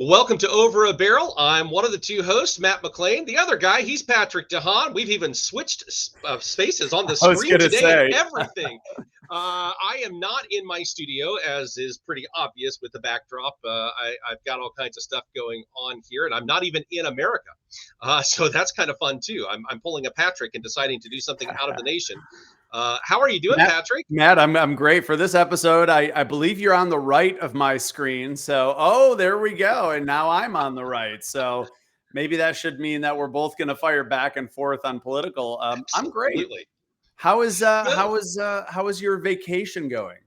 Welcome to Over a Barrel. I'm one of the two hosts, Matt McLean. The other guy, he's Patrick DeHaan. We've even switched spaces on the I was screen going to today and say, everything. I am not in my studio, as is pretty obvious with the backdrop. I've got all kinds of stuff going on here, and I'm not even in America. So that's kind of fun, too. I'm pulling a Patrick and deciding to do something out of the nation. How are you doing, Matt, Patrick? Matt, I'm great for this episode. I believe you're on the right of my screen. So, there we go. And now I'm on the right. So maybe that should mean that we're both going to fire back and forth on political. I'm great. Absolutely. How is Good. how is your vacation going?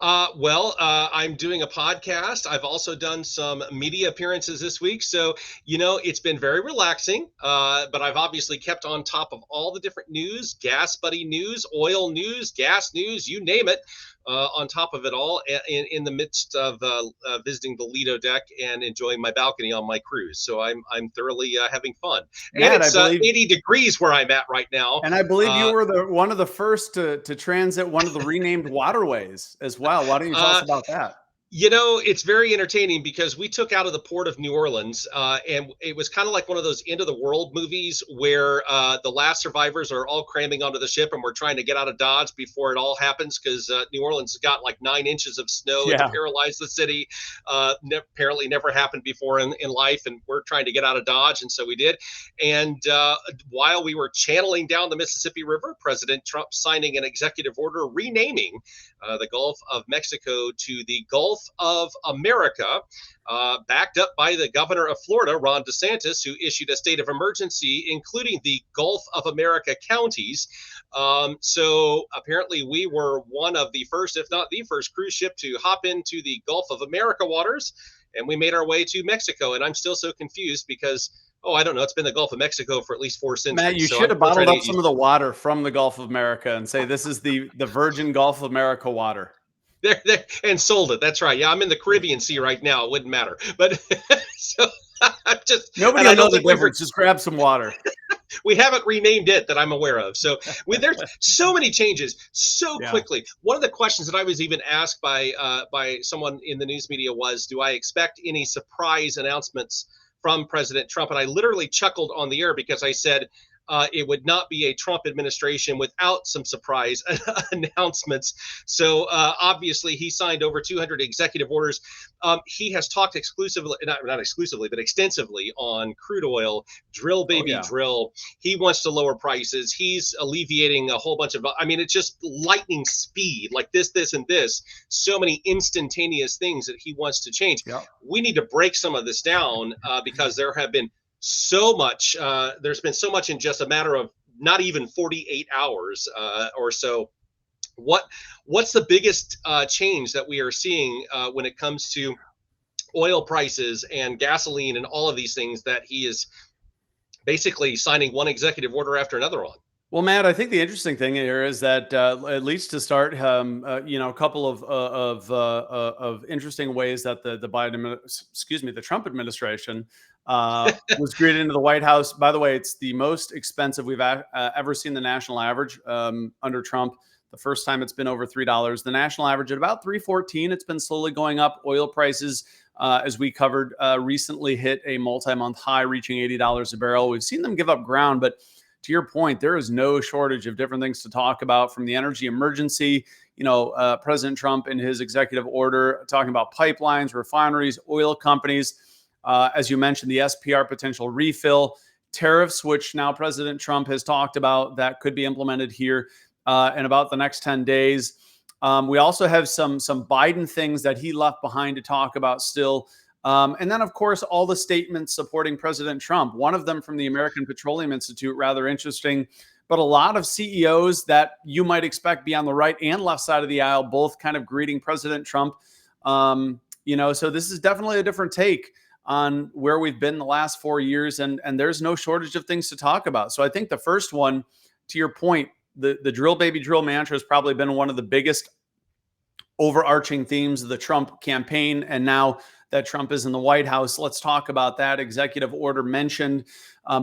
I'm doing a podcast. I've also done some media appearances this week. So, it's been very relaxing, but I've obviously kept on top of all the different news, gas buddy news, oil news, gas news, you name it, on top of it all in the midst of visiting the Lido deck and enjoying my balcony on my cruise. So I'm thoroughly having fun. And Matt, I it's believe 80 degrees where I'm at right now. and I believe you Uh, were one of the first to transit one of the renamed waterways as well. Why don't you tell us uh, about that? It's very entertaining because we took out of the port of New Orleans, and it was kind of like one of those end of the world movies where the last survivors are all cramming onto the ship and we're trying to get out of Dodge before it all happens because New Orleans has got like 9 inches of snow to Yeah. paralyze the city. Apparently never happened before in life, and we're trying to get out of Dodge, and so we did. And while we were channeling down the Mississippi River, President Trump signing an executive order renaming the Gulf of Mexico to the Gulf of America, backed up by the governor of Florida, Ron DeSantis, who issued a state of emergency, including the Gulf of America counties. So apparently, we were one of the first, if not the first, cruise ship to hop into the Gulf of America waters, and we made our way to Mexico. And I'm still so confused because, I don't know, it's been the Gulf of Mexico for at least 4 centuries. Matt, you So should I'm have still trying bottled to up get some used of the water from the Gulf of America and say this is the virgin Gulf of America water. there and sold it. That's right. Yeah, I'm in the Caribbean Sea right now. It wouldn't matter. But so I'm just, Nobody and I will know don't the think difference. Just grab some water. we haven't renamed it that I'm aware of. So there's so many changes so Yeah. quickly. One of the questions that I was even asked by someone in the news media was, do I expect any surprise announcements from President Trump? And I literally chuckled on the air because I said, it would not be a Trump administration without some surprise announcements. So obviously, he signed over 200 executive orders. He has talked exclusively, not exclusively, but extensively on crude oil, drill, Oh baby, yeah. drill. He wants to lower prices. He's alleviating a whole bunch of, it's just lightning speed, like this, and this. So many instantaneous things that he wants to change. Yep. We need to break some of this down because there's been so much in just a matter of not even 48 hours or so. What's the biggest change that we are seeing when it comes to oil prices and gasoline and all of these things that he is basically signing one executive order after another on? Well, Matt, I think the interesting thing here is that at least to start, a couple of interesting ways that the the Trump administration was greeted into the White House. By the way, it's the most expensive we've ever seen the national average under Trump. The first time it's been over $3. The national average at about $3.14. It's been slowly going up. Oil prices, as we covered recently, hit a multi-month high, reaching $80 a barrel. We've seen them give up ground, but to your point, there is no shortage of different things to talk about, from the energy emergency, President Trump in his executive order talking about pipelines, refineries, oil companies. As you mentioned, the SPR potential refill, tariffs, which now President Trump has talked about that could be implemented here in about the next 10 days. We also have some Biden things that he left behind to talk about still. And then, of course, all the statements supporting President Trump. One of them from the American Petroleum Institute, rather interesting. But a lot of CEOs that you might expect be on the right and left side of the aisle, both kind of greeting President Trump. So this is definitely a different take on where we've been the last 4 years. And there's no shortage of things to talk about. So I think the first one, to your point, the drill, baby, drill mantra has probably been one of the biggest overarching themes of the Trump campaign. And now that Trump is in the White House, let's talk about that executive order mentioned.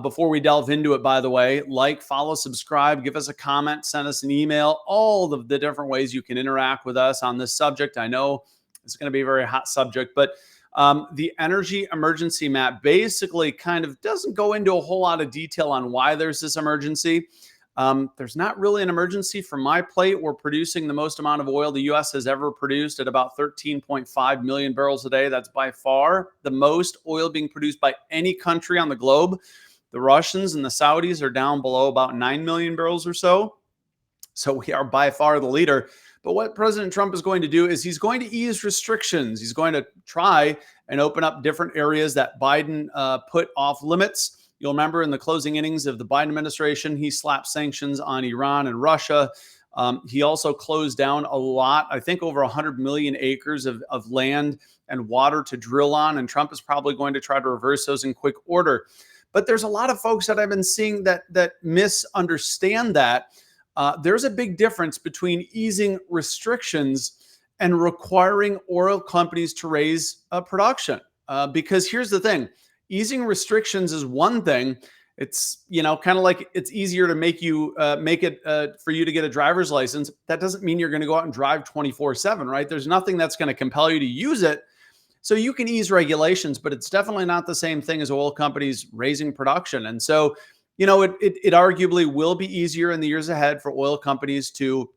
Before we delve into it, by the way, like, follow, subscribe, give us a comment, send us an email, all of the different ways you can interact with us on this subject. I know it's going to be a very hot subject, but The energy emergency map basically kind of doesn't go into a whole lot of detail on why there's this emergency. There's not really an emergency for my plate. We're producing the most amount of oil the U.S. has ever produced at about 13.5 million barrels a day. That's by far the most oil being produced by any country on the globe. The Russians and the Saudis are down below about 9 million barrels or so. So we are by far the leader. But what President Trump is going to do is he's going to ease restrictions. He's going to try and open up different areas that Biden put off limits. You'll remember in the closing innings of the Biden administration, he slapped sanctions on Iran and Russia. He also closed down a lot, I think over 100 million acres of land and water to drill on. And Trump is probably going to try to reverse those in quick order. But there's a lot of folks that I've been seeing that misunderstand that. There's a big difference between easing restrictions and requiring oil companies to raise production. Because here's the thing, easing restrictions is one thing. It's, kind of like it's easier to make it for you to get a driver's license. That doesn't mean you're going to go out and drive 24/7, right? There's nothing that's going to compel you to use it. So you can ease regulations, but it's definitely not the same thing as oil companies raising production. And so, it arguably will be easier in the years ahead for oil companies to,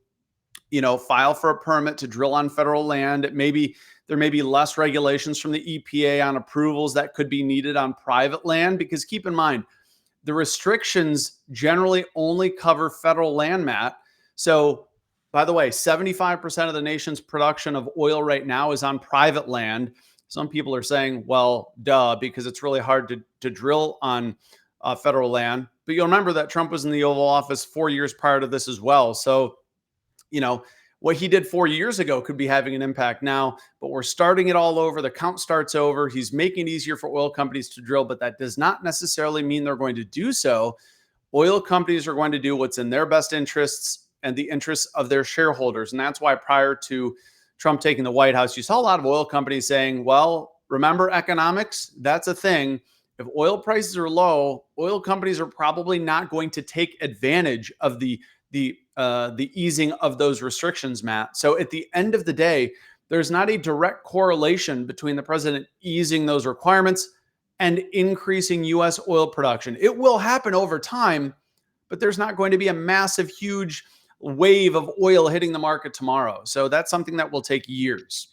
file for a permit to drill on federal land. There may be less regulations from the EPA on approvals that could be needed on private land, because keep in mind, the restrictions generally only cover federal land, Matt. So, by the way, 75% of the nation's production of oil right now is on private land. Some people are saying, well, duh, because it's really hard to drill on federal land. But you'll remember that Trump was in the Oval Office 4 years prior to this as well. So, what he did 4 years ago could be having an impact now, but we're starting it all over. The count starts over. He's making it easier for oil companies to drill, but that does not necessarily mean they're going to do so. Oil companies are going to do what's in their best interests and the interests of their shareholders. And that's why prior to Trump taking the White House, you saw a lot of oil companies saying, well, remember economics? That's a thing. If oil prices are low, oil companies are probably not going to take advantage of the easing of those restrictions, Matt. So at the end of the day, there's not a direct correlation between the president easing those requirements and increasing U.S. oil production. It will happen over time, but there's not going to be a massive, huge wave of oil hitting the market tomorrow. So that's something that will take years.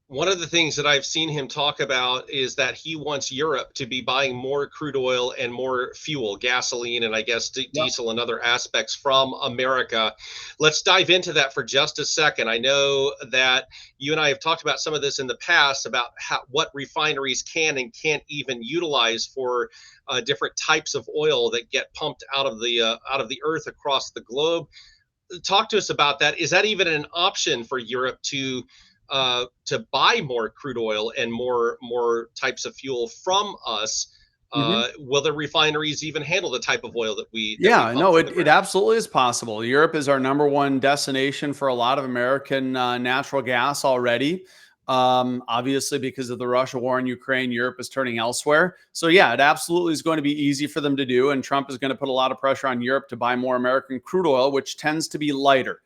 One of the things that I've seen him talk about is that he wants Europe to be buying more crude oil and more fuel, gasoline, and I guess diesel and other aspects from America. Let's dive into that for just a second. I know that you and I have talked about some of this in the past about what refineries can and can't even utilize for different types of oil that get pumped out of the earth across the globe. Talk to us about that. Is that even an option for Europe to buy more crude oil and more types of fuel from us? Will the refineries even handle the type of oil that we no, it absolutely is possible. Europe is our number one destination for a lot of American natural gas already. Obviously, because of the Russia war in Ukraine, Europe is turning elsewhere. So yeah, it absolutely is going to be easy for them to do. And Trump is going to put a lot of pressure on Europe to buy more American crude oil, which tends to be lighter.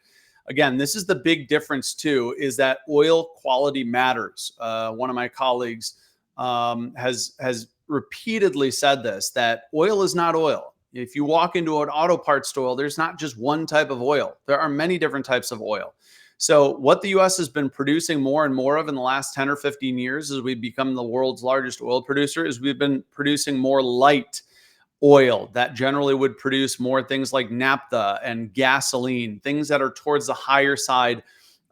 Again, this is the big difference too, is that oil quality matters. One of my colleagues has repeatedly said this, that oil is not oil. If you walk into an auto parts store, there's not just one type of oil. There are many different types of oil. So what the U.S. has been producing more and more of in the last 10 or 15 years as we've become the world's largest oil producer is we've been producing more light oil that generally would produce more things like naphtha and gasoline, things that are towards the higher side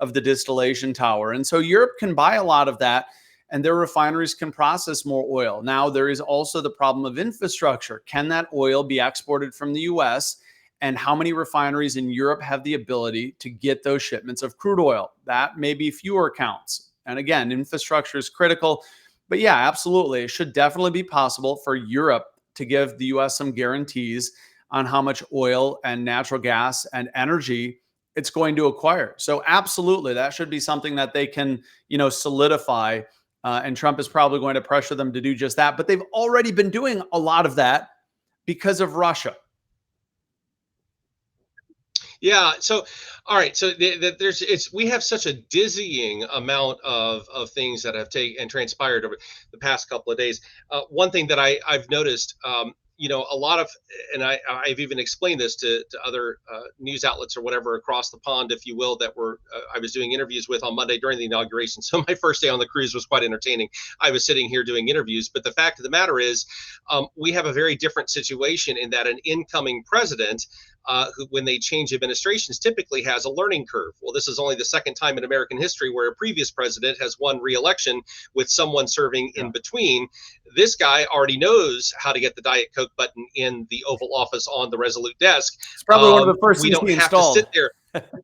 of the distillation tower. And so Europe can buy a lot of that, and their refineries can process more oil. Now, there is also the problem of infrastructure. Can that oil be exported from the U.S.? And how many refineries in Europe have the ability to get those shipments of crude oil? That may be fewer counts. And again, infrastructure is critical. But yeah, absolutely. It should definitely be possible for Europe to give the U.S. some guarantees on how much oil and natural gas and energy it's going to acquire. So absolutely, that should be something that they can, solidify. And Trump is probably going to pressure them to do just that. But they've already been doing a lot of that because of Russia. Yeah. So, all right. So there's we have such a dizzying amount of things that have taken and transpired over the past couple of days. One thing that I've noticed, a lot of, and I've even explained this to other news outlets or whatever across the pond, if you will, that were I was doing interviews with on Monday during the inauguration. So my first day on the cruise was quite entertaining. I was sitting here doing interviews, but the fact of the matter is, we have a very different situation in that an incoming president who, when they change administrations, typically has a learning curve. Well, this is only the second time in American history where a previous president has won re-election with someone serving in between. This guy already knows how to get the Diet Coke button in the Oval Office on the Resolute desk. It's probably one of the first We things don't he have to sit installed. there.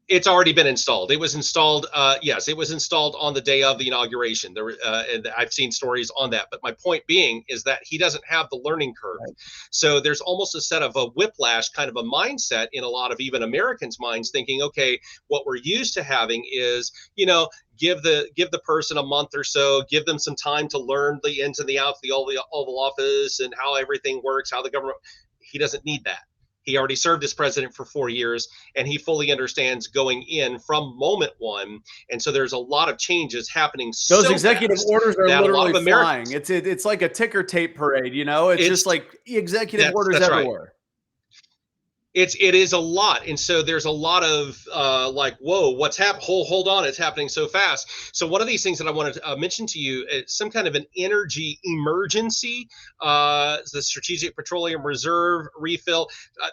It's already been installed. It was installed. Yes, it was installed on the day of the inauguration. And I've seen stories on that. But my point being is that he doesn't have the learning curve. Right. So there's almost a set of a whiplash kind of a mindset in a lot of even Americans' minds, thinking, okay, what we're used to having is, give the person a month or so, give them some time to learn the ins and the outs, the Oval Office, and how everything works, how the government. He doesn't need that. He already served as president for 4 years, and he fully understands going in from moment one. And so there's a lot of changes happening Those so executive fast orders are that a lot literally of flying. Americans, It's like a ticker tape parade, you know? It's just it's like executive orders that's right. everywhere. It is a lot, and so there's a lot of like, whoa, what's happening? Hold on, it's happening so fast. So one of these things that I wanted to mention to you is some kind of an energy emergency, the Strategic Petroleum Reserve refill.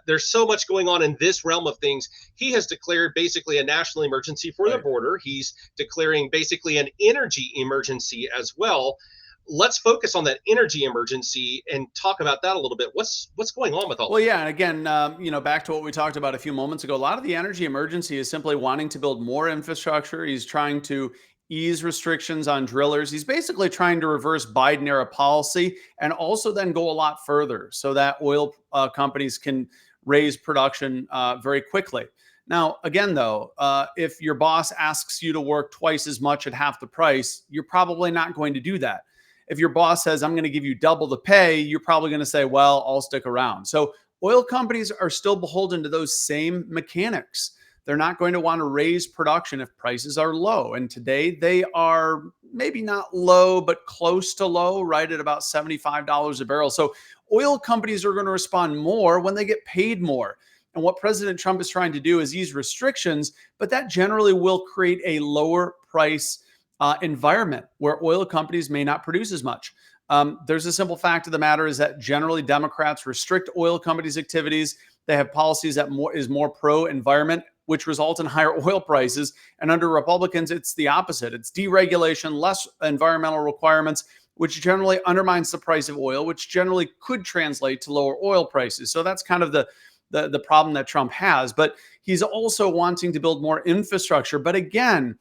There's so much going on in this realm of things. He has declared basically a national emergency for the border. He's declaring basically an energy emergency as well. Let's focus on that energy emergency and talk about that a little bit. What's going on with all Well, of yeah, and again, back to what we talked about a few moments ago. A lot of the energy emergency is simply wanting to build more infrastructure. He's trying to ease restrictions on drillers. He's basically trying to reverse Biden era policy and also then go a lot further so that oil companies can raise production very quickly. Now, again, though, if your boss asks you to work twice as much at half the price, you're probably not going to do that. If your boss says, I'm going to give you double the pay, you're probably going to say, well, I'll stick around. So oil companies are still beholden to those same mechanics. They're not going to want to raise production if prices are low. And today they are maybe not low, but close to low, right at about $75 a barrel. So oil companies are going to respond more when they get paid more. And what President Trump is trying to do is ease restrictions, but that generally will create a lower price environment where oil companies may not produce as much. There's a simple fact of the matter is that generally Democrats restrict oil companies' activities. They have policies that is more pro-environment, which result in higher oil prices. And under Republicans, it's the opposite. It's deregulation, less environmental requirements, which generally undermines the price of oil, which generally could translate to lower oil prices. So that's kind of the problem that Trump has. But he's also wanting to build more infrastructure. But again,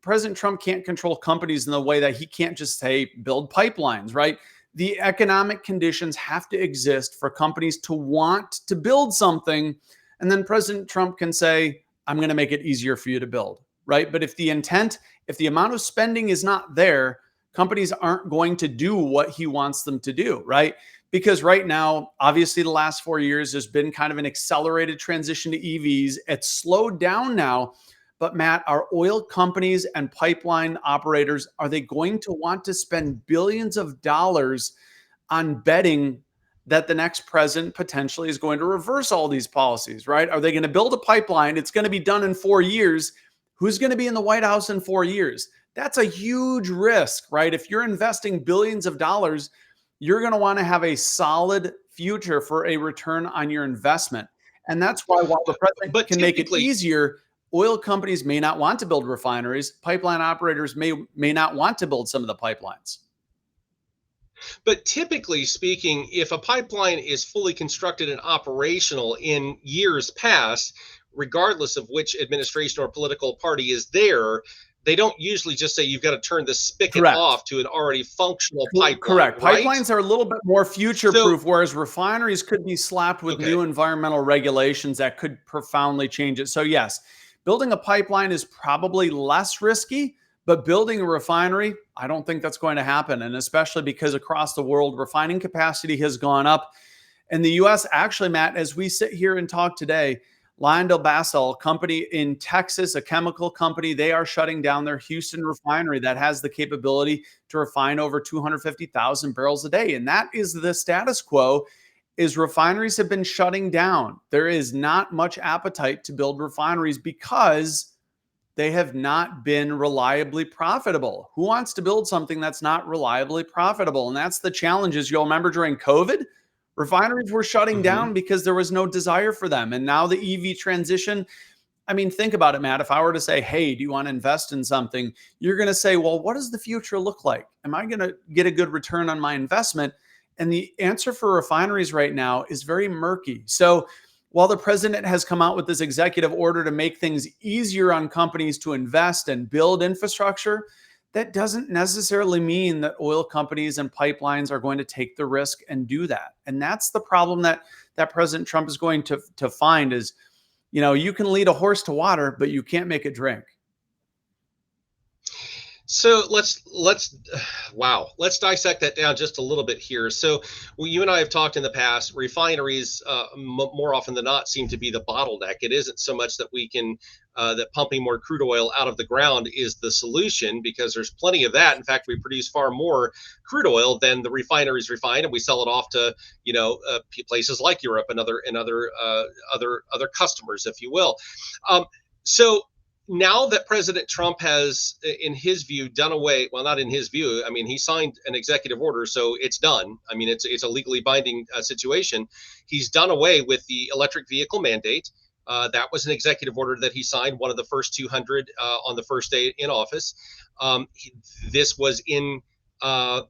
President Trump can't control companies in the way that he can't just say, build pipelines, right? The economic conditions have to exist for companies to want to build something. And then President Trump can say, I'm going to make it easier for you to build, right? But if the amount of spending is not there, companies aren't going to do what he wants them to do, right? Because right now, obviously the last 4 years, there's been kind of an accelerated transition to EVs. It's slowed down now. But Matt, are oil companies and pipeline operators, are they going to want to spend billions of dollars on betting that the next president potentially is going to reverse all these policies, right? Are they going to build a pipeline? It's going to be done in 4 years. Who's going to be in the White House in 4 years? That's a huge risk, right? If you're investing billions of dollars, you're going to want to have a solid future for a return on your investment. And that's why while the president can make it easier, oil companies may not want to build refineries. Pipeline operators may not want to build some of the pipelines. But typically speaking, if a pipeline is fully constructed and operational in years past, regardless of which administration or political party is there, they don't usually just say you've got to turn the spigot off to an already functional pipeline. Correct. Right? Pipelines are a little bit more future-proof, whereas refineries could be slapped with new environmental regulations that could profoundly change it. So yes, building a pipeline is probably less risky, but building a refinery, I don't think that's going to happen. And especially because across the world, refining capacity has gone up. In the US, actually, Matt, as we sit here and talk today, LyondellBasell, company in Texas, a chemical company, they are shutting down their Houston refinery that has the capability to refine over 250,000 barrels a day. And that is the status quo, is refineries have been shutting down. There is not much appetite to build refineries because they have not been reliably profitable. Who wants to build something that's not reliably profitable? And that's the challenge. As you'll remember, during COVID, refineries were shutting down because there was no desire for them. And now the EV transition, I mean, think about it, Matt. If I were to say, hey, do you want to invest in something? You're going to say, well, what does the future look like? Am I going to get a good return on my investment? And the answer for refineries right now is very murky. So while the president has come out with this executive order to make things easier on companies to invest and build infrastructure, that doesn't necessarily mean that oil companies and pipelines are going to take the risk and do that. And that's the problem that President Trump is going to find is, you can lead a horse to water, but you can't make it drink. So let's dissect that down just a little bit here. So you and I have talked in the past. Refineries, more often than not, seem to be the bottleneck. It isn't so much that we can that pumping more crude oil out of the ground is the solution, because there's plenty of that. In fact, we produce far more crude oil than the refineries refine, and we sell it off to places like Europe and other customers, if you will. So now that President Trump has, in his view, done away, well, not in his view, I mean, he signed an executive order, so it's done. I mean, it's a legally binding situation. He's done away with the electric vehicle mandate. That was an executive order that he signed, one of the first 200 on the first day in office. This was in the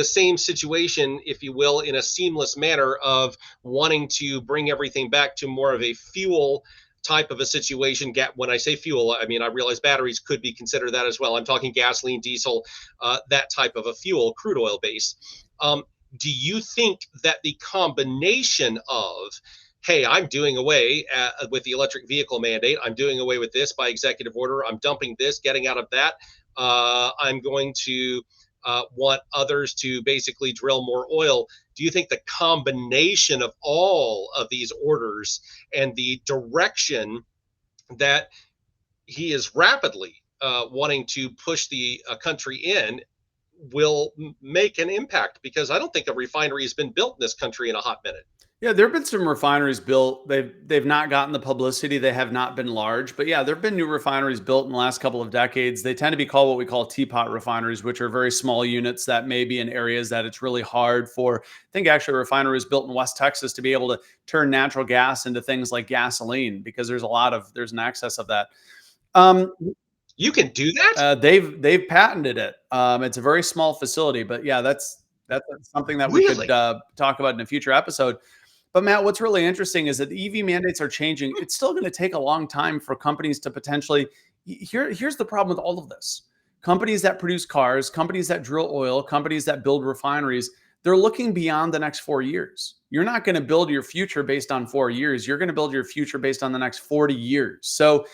same situation, if you will, in a seamless manner of wanting to bring everything back to more of a fuel type of a situation. When I say fuel, I mean, I realize batteries could be considered that as well. I'm talking gasoline, diesel, that type of a fuel, crude oil base. Do you think that the combination of, hey, I'm doing away with the electric vehicle mandate, I'm doing away with this by executive order, I'm dumping this, getting out of that, I'm going to want others to basically drill more oil. Do you think the combination of all of these orders and the direction that he is rapidly wanting to push the country in will make an impact? Because I don't think a refinery has been built in this country in a hot minute. Yeah, there have been some refineries built. They've not gotten the publicity. They have not been large, but yeah, there have been new refineries built in the last couple of decades. They tend to be called what we call teapot refineries, which are very small units that may be in areas that it's really hard for. I think actually a refinery was built in West Texas to be able to turn natural gas into things like gasoline, because there's an excess of that. You can do that? They've patented it. It's a very small facility, but yeah, that's something that we could talk about in a future episode. But Matt, what's really interesting is that the EV mandates are changing. It's still going to take a long time for companies to potentially. Here's the problem with all of this: companies that produce cars, companies that drill oil, companies that build refineries, they're looking beyond the next 4 years. You're not going to build your future based on 4 years. You're going to build your future based on the next 40 years. So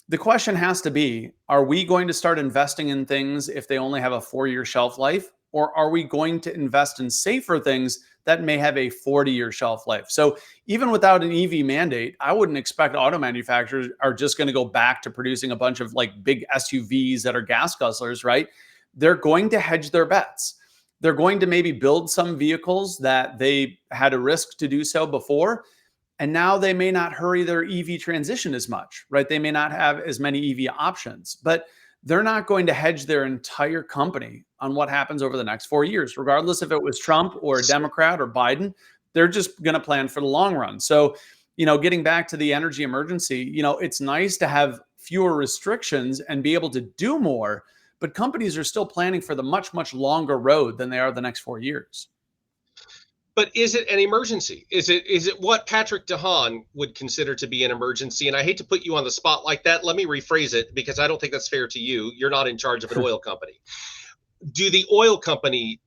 the question has to be, are we going to start investing in things if they only have a 4-year shelf life? Or are we going to invest in safer things that may have a 40-year shelf life? So even without an EV mandate, I wouldn't expect auto manufacturers are just going to go back to producing a bunch of like big SUVs that are gas guzzlers, right? They're going to hedge their bets. They're going to maybe build some vehicles that they had a risk to do so before, and now they may not hurry their EV transition as much, right? They may not have as many EV options, but they're not going to hedge their entire company on what happens over the next 4 years, regardless if it was Trump or a Democrat or Biden. They're just going to plan for the long run. So, getting back to the energy emergency, it's nice to have fewer restrictions and be able to do more, but companies are still planning for the much, much longer road than they are the next 4 years. But is it an emergency? Is it what Patrick DeHaan would consider to be an emergency? And I hate to put you on the spot like that. Let me rephrase it, because I don't think that's fair to you. You're not in charge of an oil company. Do the oil company,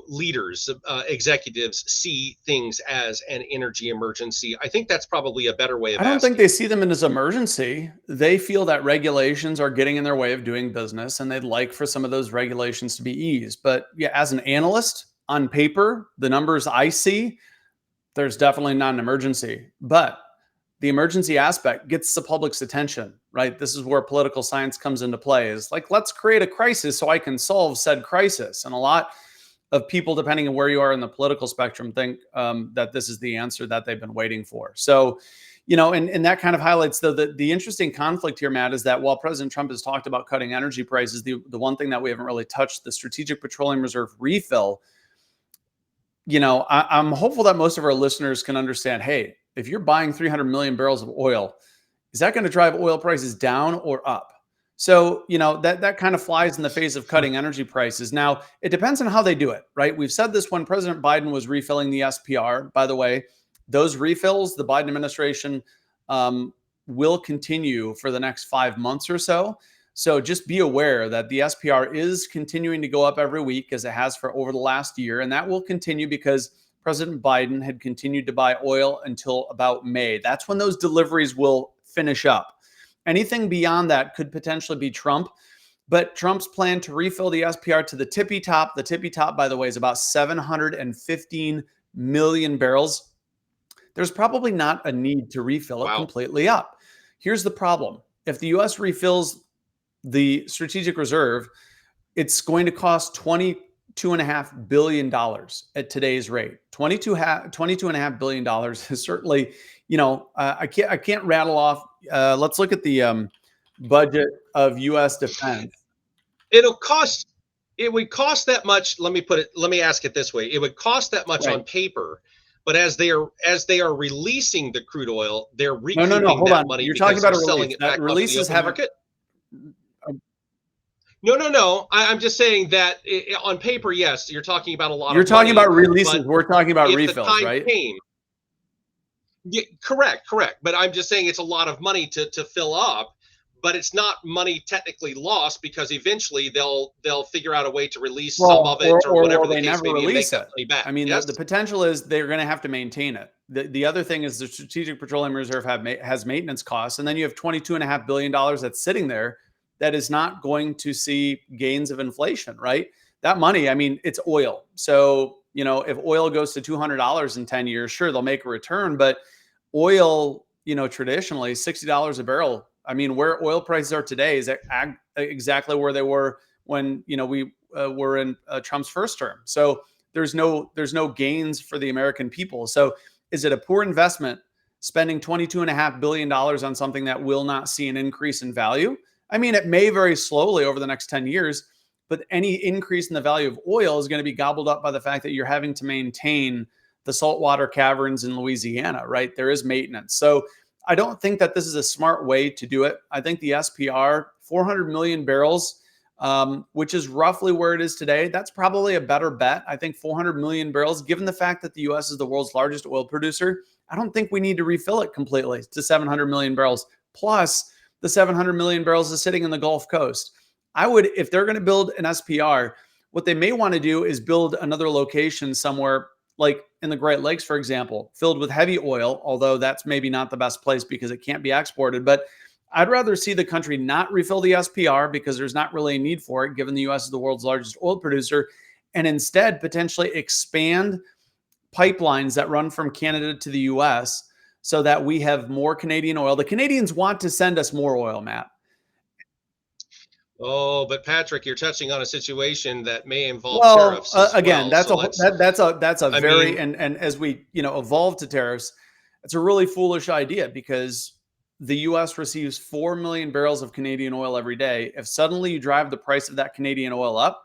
leaders, executives see things as an energy emergency? I think that's probably a better way of I don't asking. think they see them as emergency. They feel that regulations are getting in their way of doing business, and they'd like for some of those regulations to be eased. But yeah, as an analyst, on paper, the numbers I see, there's definitely not an emergency, but the emergency aspect gets the public's attention, right? This is where political science comes into play, is like, let's create a crisis so I can solve said crisis. And a lot of people, depending on where you are in the political spectrum, think that this is the answer that they've been waiting for. So, and that kind of highlights, though, the interesting conflict here, Matt, is that while President Trump has talked about cutting energy prices, the one thing that we haven't really touched, the Strategic Petroleum Reserve refill, I'm hopeful that most of our listeners can understand, hey, if you're buying 300 million barrels of oil, is that going to drive oil prices down or up? So, that kind of flies in the face of cutting energy prices. Now, it depends on how they do it, right? We've said this when President Biden was refilling the SPR. By the way, those refills, the Biden administration will continue for the next 5 months or so. So just be aware that the SPR is continuing to go up every week, as it has for over the last year. And that will continue because President Biden had continued to buy oil until about May. That's when those deliveries will finish up. Anything beyond that could potentially be Trump. But Trump's plan to refill the SPR to the tippy top, by the way, is about 715 million barrels. There's probably not a need to refill it completely up. Here's the problem. If the U.S. refills the strategic reserve, it's going to cost $22.5 billion at today's rate. $22.5 billion is certainly, I can't rattle off. Let's look at the budget of U.S. defense. It would cost that much. Let me ask it this way. It would cost that much on paper, but as they are releasing the crude oil, they're recouping that money. You're talking about selling it back releases on the open market. No. I'm just saying that on paper, yes, you're talking about a lot. You're talking about releases. We're talking about refills, right? Yeah, correct. But I'm just saying it's a lot of money to fill up, but it's not money technically lost, because eventually they'll figure out a way to release some of it or whatever the case may be and make that money back. I mean, the potential is they're going to have to maintain it. The other thing is the Strategic Petroleum Reserve has maintenance costs, and then you have $22.5 billion that's sitting there that is not going to see gains of inflation, right? That money, I mean, it's oil. So, if oil goes to $200 in 10 years, sure, they'll make a return. But oil, traditionally $60 a barrel. I mean, where oil prices are today is exactly where they were when, we were in Trump's first term. So there's no gains for the American people. So is it a poor investment spending $22.5 billion on something that will not see an increase in value? I mean, it may very slowly over the next 10 years, but any increase in the value of oil is going to be gobbled up by the fact that you're having to maintain the saltwater caverns in Louisiana, right? There is maintenance. So I don't think that this is a smart way to do it. I think the SPR, 400 million barrels, which is roughly where it is today, that's probably a better bet. I think 400 million barrels, given the fact that the U.S. is the world's largest oil producer, I don't think we need to refill it completely to 700 million barrels. Plus, the 700 million barrels is sitting in the Gulf Coast. I would, if they're going to build an SPR, what they may want to do is build another location somewhere like in the Great Lakes, for example, filled with heavy oil, although that's maybe not the best place because it can't be exported. But I'd rather see the country not refill the SPR because there's not really a need for it, given the U.S. is the world's largest oil producer, and instead potentially expand pipelines that run from Canada to the U.S. so that we have more Canadian oil. The Canadians want to send us more oil, Matt. Oh, but Patrick, you're touching on a situation that may involve tariffs. Again, that's a very as we evolve to tariffs, it's a really foolish idea because the U.S. receives 4 million barrels of Canadian oil every day. If suddenly you drive the price of that Canadian oil up,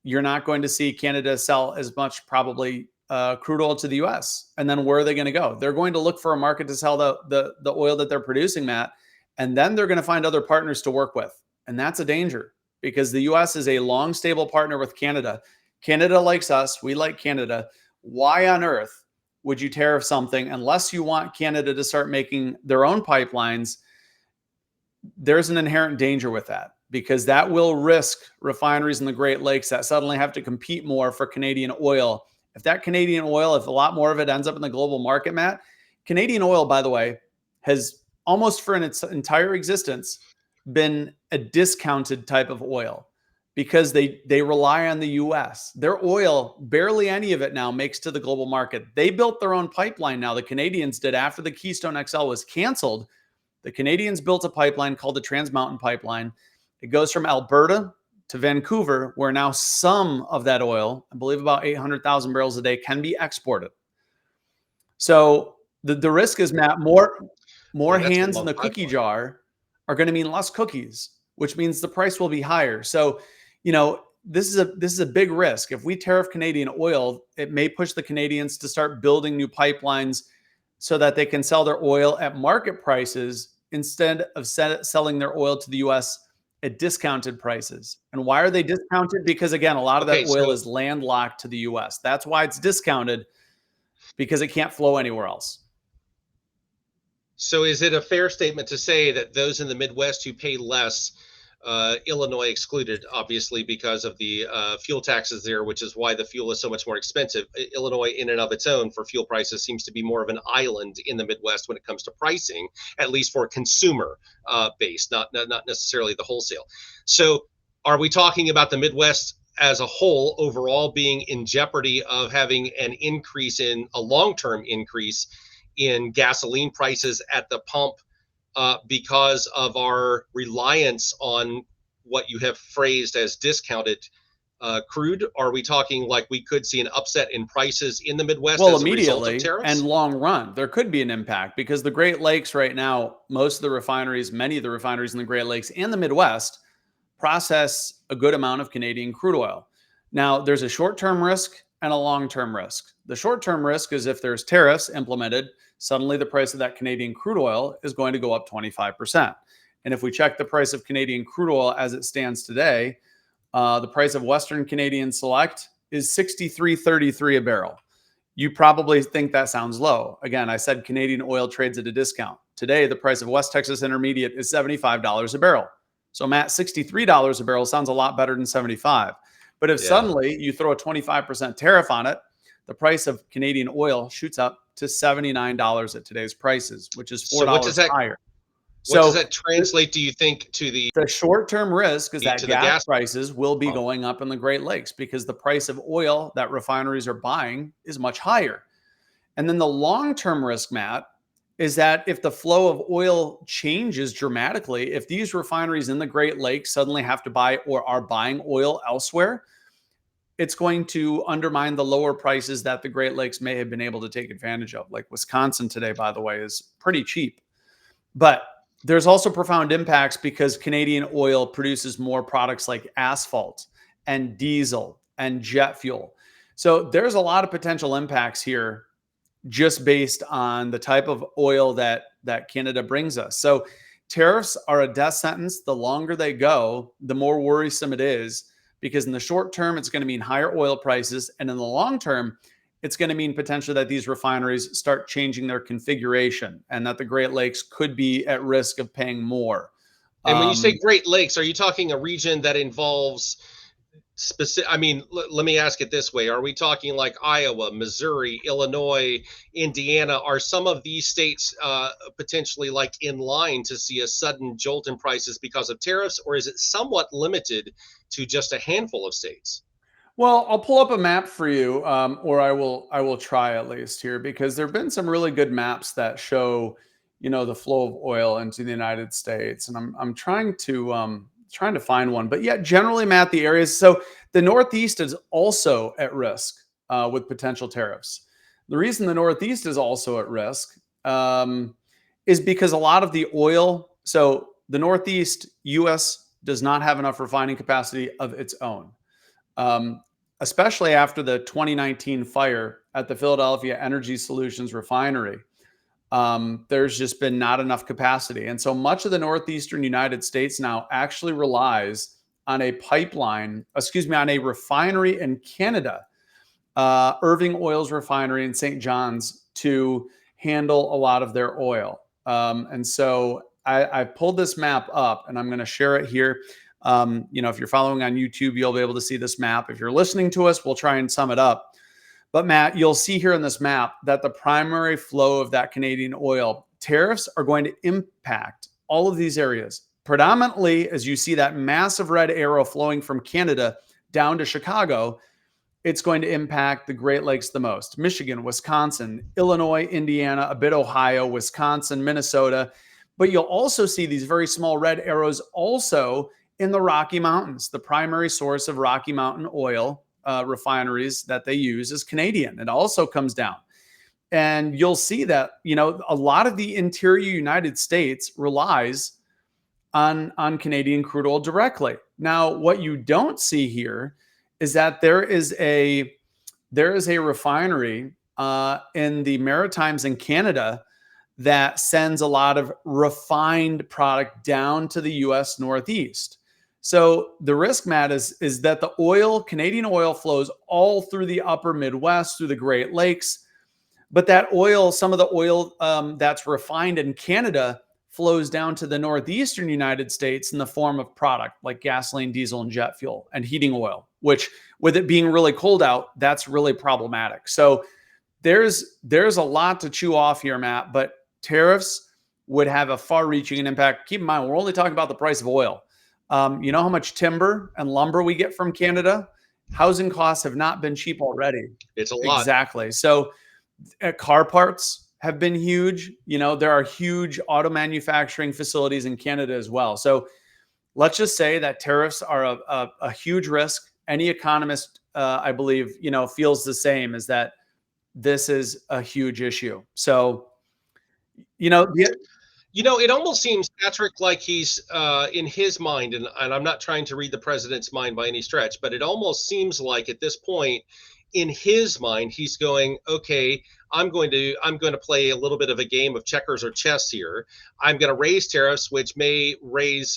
you're not going to see Canada sell as much probably crude oil to the U.S. And then where are they going to go? They're going to look for a market to sell the oil that they're producing, Matt, and then they're going to find other partners to work with. And that's a danger because the U.S. is a long, stable partner with Canada. Canada likes us. We like Canada. Why on earth would you tariff something unless you want Canada to start making their own pipelines? There's an inherent danger with that because that will risk refineries in the Great Lakes that suddenly have to compete more for Canadian oil. If that Canadian oil, if a lot more of it ends up in the global market, Matt, Canadian oil, by the way, has almost for its entire existence been a discounted type of oil. because they rely on the US. Their oil, barely any of it now makes to the global market. They built their own pipeline now. The Canadians did after the Keystone XL was canceled. The Canadians built a pipeline called the Trans Mountain Pipeline. It goes from Alberta to Vancouver, where now some of that oil, I believe about 800,000 barrels a day, can be exported. So the risk is, Matt, more That's a hands in long the cookie pipeline. jar are going to mean less cookies, which means the price will be higher. So, this is a big risk. If we tariff Canadian oil, it may push the Canadians to start building new pipelines so that they can sell their oil at market prices instead of selling their oil to the US at discounted prices. And why are they discounted? Because again, a lot of that Okay, oil so is landlocked to the US. That's why it's discounted, because it can't flow anywhere else. So is it a fair statement to say that those in the Midwest who pay less, Illinois excluded, obviously, because of the fuel taxes there, which is why the fuel is so much more expensive? Illinois, in and of its own, for fuel prices, seems to be more of an island in the Midwest when it comes to pricing, at least for consumer base, not necessarily the wholesale. So are we talking about the Midwest as a whole overall being in jeopardy of having an increase, in a long-term increase in gasoline prices at the pump, because of our reliance on what you have phrased as discounted crude? Are we talking like we could see an upset in prices in the Midwest Well, as a result of immediately and tariffs? long run, there could be an impact because the Great Lakes right now, most of the refineries, many of the refineries in the Great Lakes and the Midwest process a good amount of Canadian crude oil. Now, there's a short-term risk and a long-term risk. The short-term risk is if there's tariffs implemented, suddenly the price of that Canadian crude oil is going to go up 25%. And if we check the price of Canadian crude oil as it stands today, the price of Western Canadian Select is $63.33 a barrel. You probably think that sounds low. Again, I said Canadian oil trades at a discount. Today, the price of West Texas Intermediate is $75 a barrel. So, Matt, $63 a barrel sounds a lot better than 75. But if Yeah. suddenly you throw a 25% tariff on it, the price of Canadian oil shoots up to $79 at today's prices, which is So $4 higher. what does So that translate, do you think, to the short-term risk is that the gas gas prices will be pump? going up in the Great Lakes because the price of oil that refineries are buying is much higher. And then the long-term risk, Matt, is that if the flow of oil changes dramatically, if these refineries in the Great Lakes suddenly have to buy or are buying oil elsewhere, it's going to undermine the lower prices that the Great Lakes may have been able to take advantage of. Like Wisconsin today, by the way, is pretty cheap. But there's also profound impacts because Canadian oil produces more products like asphalt and diesel and jet fuel. So there's a lot of potential impacts here just based on the type of oil that Canada brings us. So tariffs are a death sentence. The longer they go, the more worrisome it is, because in the short term, it's going to mean higher oil prices. And in the long term, it's going to mean potentially that these refineries start changing their configuration and that the Great Lakes could be at risk of paying more. And when you say Um, Great Lakes, are you talking a region that involves specific? I mean, let me ask it this way: are we talking like Iowa, Missouri, Illinois, Indiana? Are some of these states potentially like in line to see a sudden jolt in prices because of tariffs, or is it somewhat limited to just a handful of states? Well, I'll pull up a map for you, or I will try at least here, because there have been some really good maps that show, the flow of oil into the United States, and I'm trying to find one. But yeah, generally, Matt, the areas. So the Northeast is also at risk with potential tariffs. The reason the Northeast is also at risk is because a lot of the oil. So the Northeast U.S. does not have enough refining capacity of its own, um, especially after the 2019 fire at the Philadelphia Energy Solutions refinery. There's just been not enough capacity. And so much of the Northeastern United States now actually relies on a pipeline, excuse me, on a refinery in Canada, Irving Oil's refinery in St. John's, to handle a lot of their oil. And so I pulled this map up and I'm going to share it here. If you're following on YouTube, you'll be able to see this map. If you're listening to us, we'll try and sum it up. But Matt, you'll see here in this map that the primary flow of that Canadian oil, tariffs are going to impact all of these areas. predominantly, as you see that massive red arrow flowing from Canada down to Chicago, it's going to impact the Great Lakes the most. Michigan, Wisconsin, Illinois, Indiana, a bit Ohio, Wisconsin, Minnesota. But you'll also see these very small red arrows also in the Rocky Mountains. The primary source of Rocky Mountain oil refineries that they use is Canadian. It also comes down. And you'll see that, a lot of the interior United States relies on Canadian crude oil directly. Now, what you don't see here is that there is a refinery in the Maritimes in Canada that sends a lot of refined product down to the U.S. Northeast. So the risk, Matt, is that the Canadian oil flows all through the upper Midwest, through the Great Lakes, but that oil, some of the oil that's refined in Canada flows down to the northeastern United States in the form of product like gasoline, diesel, and jet fuel and heating oil, which with it being really cold out, that's really problematic. So there's a lot to chew off here, Matt, but tariffs would have a far-reaching impact. Keep in mind, we're only talking about the price of oil. You know how much timber and lumber we get from Canada? Housing costs have not been cheap already. It's a lot. Exactly. So car parts have been huge. There are huge auto manufacturing facilities in Canada as well. So let's just say that tariffs are a huge risk. Any economist, I believe, feels the same, is that this is a huge issue. So, it almost seems, Patrick, like he's in his mind, and I'm not trying to read the president's mind by any stretch, but it almost seems like at this point in his mind, he's going, okay, I'm going to play a little bit of a game of checkers or chess here. I'm going to raise tariffs, which may raise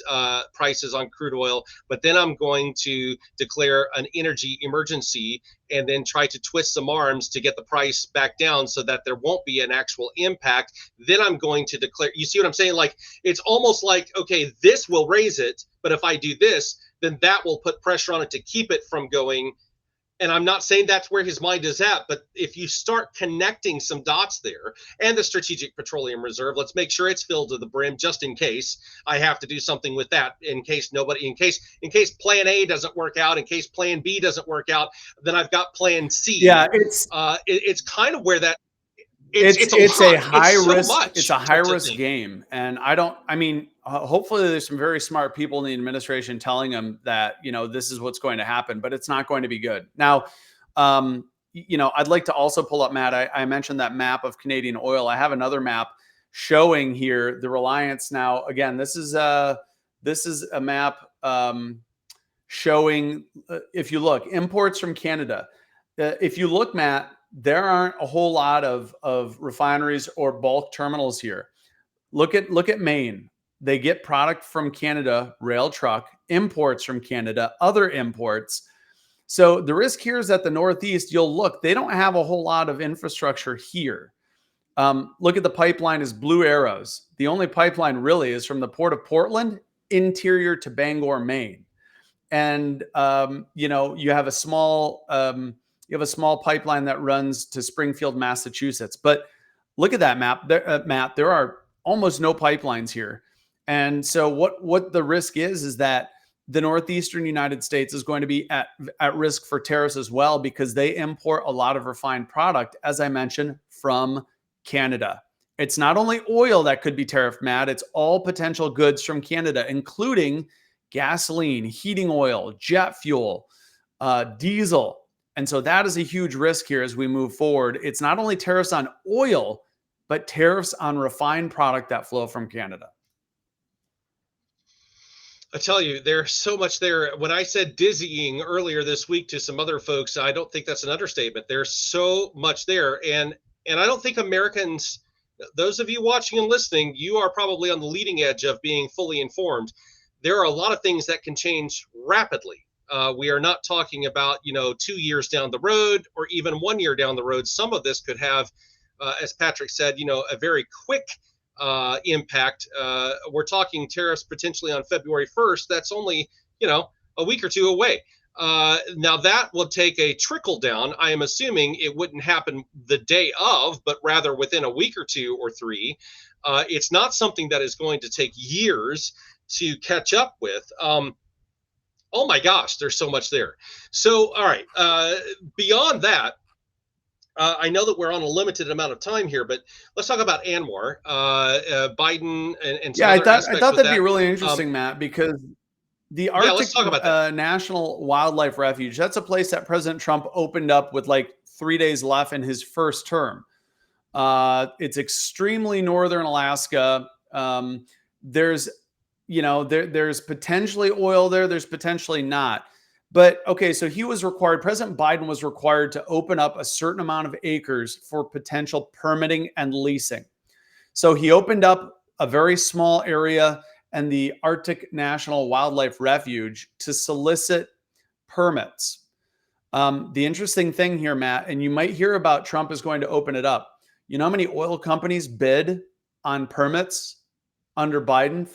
prices on crude oil, but then I'm going to declare an energy emergency and then try to twist some arms to get the price back down so that there won't be an actual impact. Then I'm going to declare, you see what I'm saying? Like, it's almost like, okay, this will raise it, but if I do this, then that will put pressure on it to keep it from going. And I'm not saying that's where his mind is at, but if you start connecting some dots there, and the Strategic Petroleum Reserve, let's make sure it's filled to the brim just in case I have to do something with that, in case plan A doesn't work out, in case plan B doesn't work out, then I've got plan C. Yeah, it's kind of where that it's a high risk. It's a high risk game, and hopefully there's some very smart people in the administration telling them that this is what's going to happen, but it's not going to be good. Now, I'd like to also pull up, Matt. I mentioned that map of Canadian oil. I have another map showing here the reliance. Now, again, this is a map showing if you look imports from Canada. If you look, Matt, there aren't a whole lot of refineries or bulk terminals here. Look at Maine. They get product from Canada, rail, truck, imports from Canada, other imports. So the risk here is that the Northeast, they don't have a whole lot of infrastructure here. Look at the pipeline as blue arrows. The only pipeline really is from the Port of Portland interior to Bangor, Maine. And, you have a small pipeline that runs to Springfield, Massachusetts. But look at that map, Matt. There are almost no pipelines here. And so what the risk is that the northeastern United States is going to be at risk for tariffs as well, because they import a lot of refined product, as I mentioned, from Canada. It's not only oil that could be tariffed, Matt. It's all potential goods from Canada, including gasoline, heating oil, jet fuel, diesel. And so that is a huge risk here as we move forward. It's not only tariffs on oil, but tariffs on refined product that flow from Canada. I tell you, there's so much there. When I said dizzying earlier this week to some other folks, I don't think that's an understatement. There's so much there. And I don't think Americans, those of you watching and listening, you are probably on the leading edge of being fully informed. There are a lot of things that can change rapidly. We are not talking about, 2 years down the road or even 1 year down the road. Some of this could have, as Patrick said, a very quick impact. We're talking tariffs potentially on February 1st. That's only, a week or two away. Now that will take a trickle down. I am assuming it wouldn't happen the day of, but rather within a week or two or three. It's not something that is going to take years to catch up with. Oh my gosh, there's so much there. So, all right. Beyond that, I know that we're on a limited amount of time here, but let's talk about ANWR, Biden, and some Yeah, I other thought I aspects thought with that'd be that. really Um, interesting, Matt, because the yeah, let's Arctic talk about that. National Wildlife Refuge, that's a place that President Trump opened up with like 3 days left in his first term. It's extremely northern Alaska. There's, there's potentially oil there. There's potentially not. But okay, so President Biden was required to open up a certain amount of acres for potential permitting and leasing. So he opened up a very small area and the Arctic National Wildlife Refuge to solicit permits. The interesting thing here, Matt, and you might hear about Trump is going to open it up. You know how many oil companies bid on permits under Biden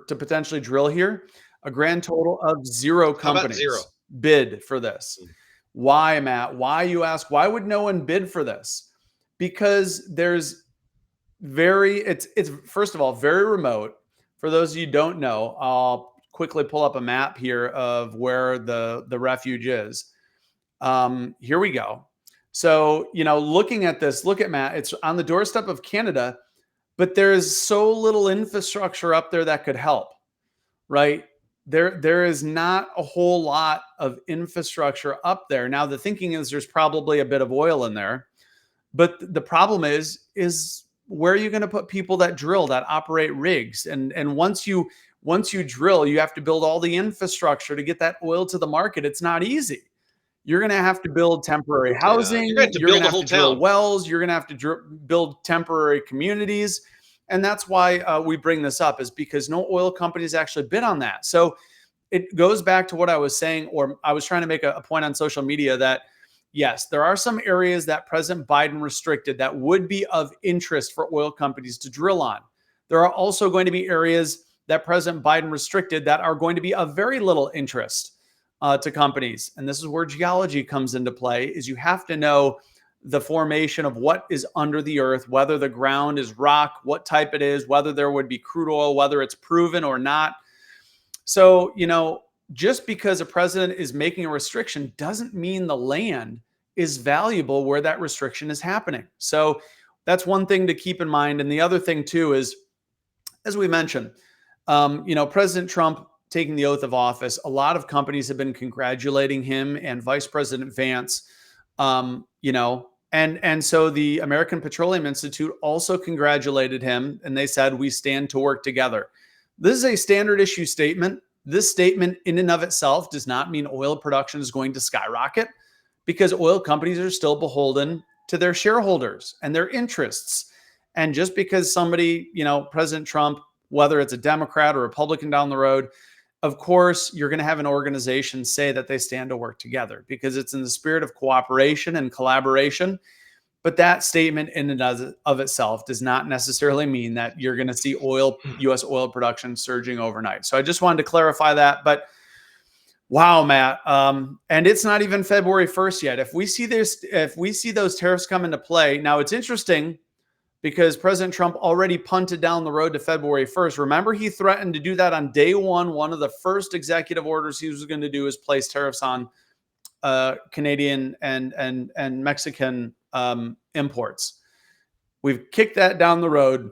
to potentially drill here? A grand total of 0 How about zero? companies bid for this. Why, Matt? Why, you ask? Why would no one bid for this? Because it's first of all very remote. For those of you who don't know, I'll quickly pull up a map here of where the refuge is. Here we go. So, looking at this, look at Matt, it's on the doorstep of Canada, but there is so little infrastructure up there that could help, right? There is not a whole lot of infrastructure up there. Now, the thinking is there's probably a bit of oil in there, but the problem is where are you going to put people that drill, that operate rigs? And once you drill, you have to build all the infrastructure to get that oil to the market. It's not easy. You're going to have to build temporary Yeah, you're going housing. to You're going build to a have whole to drill town. wells. You're going to have to build temporary communities. And that's why we bring this up, is because no oil companies actually bid on that. So it goes back to what I was saying, or I was trying to make a point on social media that, yes, there are some areas that President Biden restricted that would be of interest for oil companies to drill on. There are also going to be areas that President Biden restricted that are going to be of very little interest to companies. And this is where geology comes into play, is you have to know the formation of what is under the earth, whether the ground is rock, what type it is, whether there would be crude oil, whether it's proven or not. So, just because a president is making a restriction doesn't mean the land is valuable where that restriction is happening. So that's one thing to keep in mind. And the other thing too is, as we mentioned, President Trump taking the oath of office, a lot of companies have been congratulating him and Vice President Vance. And so the American Petroleum Institute also congratulated him, and they said, "We stand to work together." This is a standard issue statement. This statement in and of itself does not mean oil production is going to skyrocket, because oil companies are still beholden to their shareholders and their interests. And just because somebody, President Trump, whether it's a Democrat or Republican down the road, of course, you're going to have an organization say that they stand to work together because it's in the spirit of cooperation and collaboration. But that statement in and of itself does not necessarily mean that you're going to see U.S. oil production surging overnight. So I just wanted to clarify that. But wow, Matt, and it's not even February 1st yet. If we see those tariffs come into play, now it's interesting because President Trump already punted down the road to February 1st. Remember, he threatened to do that on day one. One of the first executive orders he was going to do is place tariffs on Canadian and Mexican imports. We've kicked that down the road.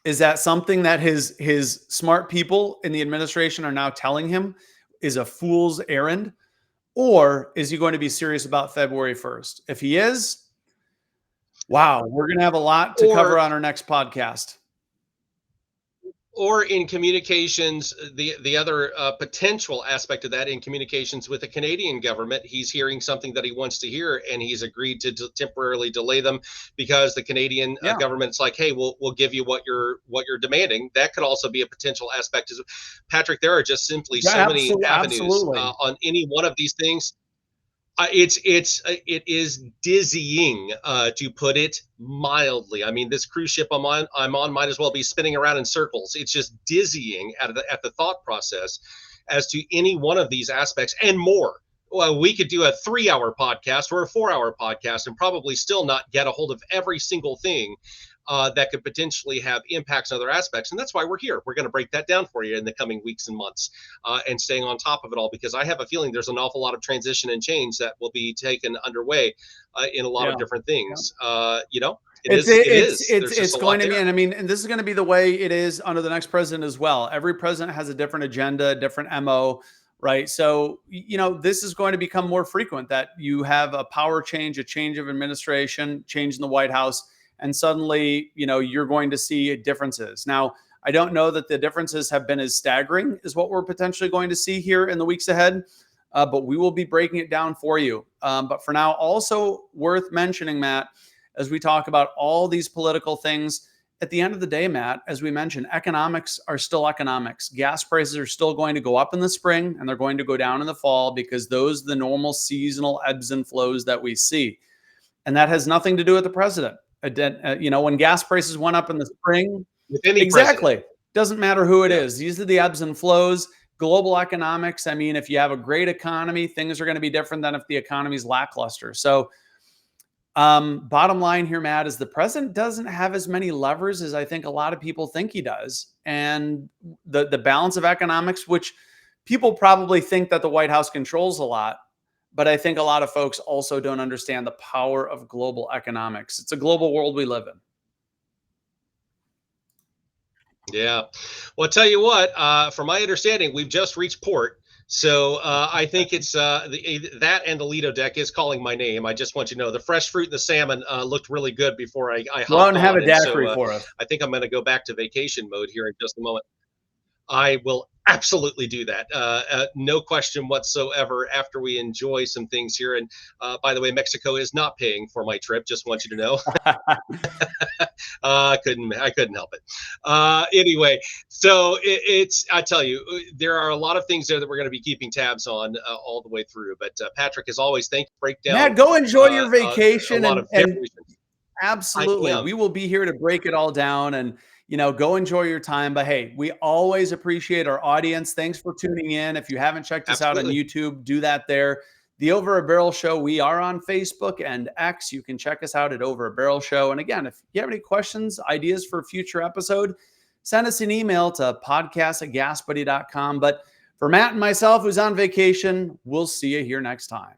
Is that something that his smart people in the administration are now telling him is a fool's errand? Or is he going to be serious about February 1st? If he is, wow, we're going to have a lot to cover on our next podcast. Or in communications, the other potential aspect of that, in communications with the Canadian government, he's hearing something that he wants to hear, and he's agreed to temporarily delay them because the Canadian government's like, hey, we'll give you what you're demanding. That could also be a potential aspect. Patrick, there are just simply so many avenues on any one of these things. It is dizzying, to put it mildly. I mean, this cruise ship I'm on might as well be spinning around in circles. It's just dizzying at the thought process as to any one of these aspects and more. Well, we could do a 3-hour podcast or a 4-hour podcast and probably still not get a hold of every single thing that could potentially have impacts on other aspects. And that's why we're here. We're going to break that down for you in the coming weeks and months, and staying on top of it all, because I have a feeling there's an awful lot of transition and change that will be taken underway in a lot of different things. It's going to be, and I mean, and this is going to be the way it is under the next president as well. Every president has a different agenda, different MO, right? So, this is going to become more frequent that you have a power change, a change of administration, change in the White House, and suddenly, you're going to see differences. Now, I don't know that the differences have been as staggering as what we're potentially going to see here in the weeks ahead, but we will be breaking it down for you. But for now, also worth mentioning, Matt, as we talk about all these political things, at the end of the day, Matt, as we mentioned, economics are still economics. Gas prices are still going to go up in the spring, and they're going to go down in the fall, because those are the normal seasonal ebbs and flows that we see. And that has nothing to do with the president. When gas prices went up in the spring, exactly, president. Doesn't matter who it is. These are the ebbs and flows. Global economics, I mean, if you have a great economy, things are going to be different than if the economy is lackluster. So, bottom line here, Matt, is the president doesn't have as many levers as I think a lot of people think he does. And the balance of economics, which people probably think that the White House controls a lot, but I think a lot of folks also don't understand the power of global economics. It's a global world we live in. Yeah. Well, I'll tell you what, from my understanding, we've just reached port. So I think it's that, and the Lido deck is calling my name. I just want you to know the fresh fruit and the salmon looked really good before I hopped on. Have a daiquiri for us. I think I'm going to go back to vacation mode here in just a moment. I will absolutely do that. No question whatsoever, after we enjoy some things here. And by the way, Mexico is not paying for my trip. Just want you to know. I couldn't help it. Anyway, so I tell you, there are a lot of things there that we're going to be keeping tabs on all the way through. But Patrick, as always, thank you. Breakdown. Matt, go enjoy your vacation. Absolutely. We will be here to break it all down, and go enjoy your time. But hey, we always appreciate our audience. Thanks for tuning in. If you haven't checked us out on YouTube, do that there. The Over a Barrel Show, we are on Facebook and X. You can check us out at Over a Barrel Show. And again, if you have any questions, ideas for a future episode, send us an email to podcast@gasbuddy.com. But for Matt and myself, who's on vacation, we'll see you here next time.